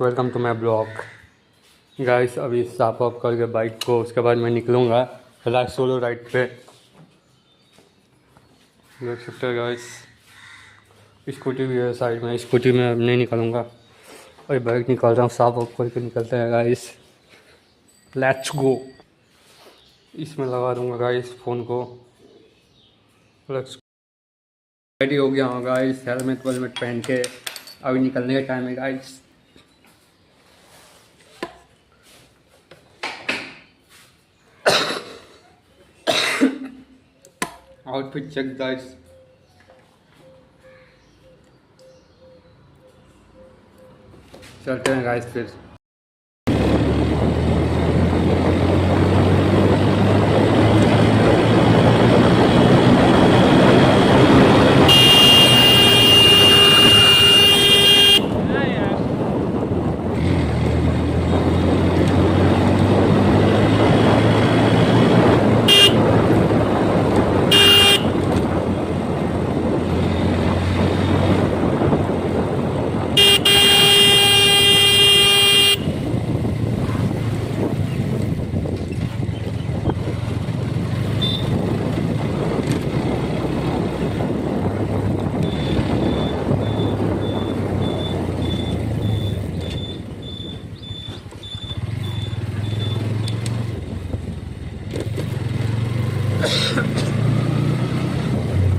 Welcome to my blog. Guys अभी साफ of करके बाइक को उसके बाद मैं निकलूँगा सोलो राइड पे। देख सकते हो गाइस, स्कूटी भी है साइड में। स्कूटी में अब नहीं निकलूँगा और बाइक निकाल रहा हूँ। साफ ऑफ करके निकलते हैं गाइस, लेट्स गो। इसमें लगा दूँगा गाइस फ़ोन को। लेट्स रेडी हो गया हूँ गाइस, हेलमेट वेलमेट पहन के अभी निकलने का टाइम है गाइस। Outfit check guys. चलते हैं गाइस फिर।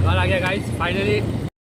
घर आ गया गाइस फाइनली।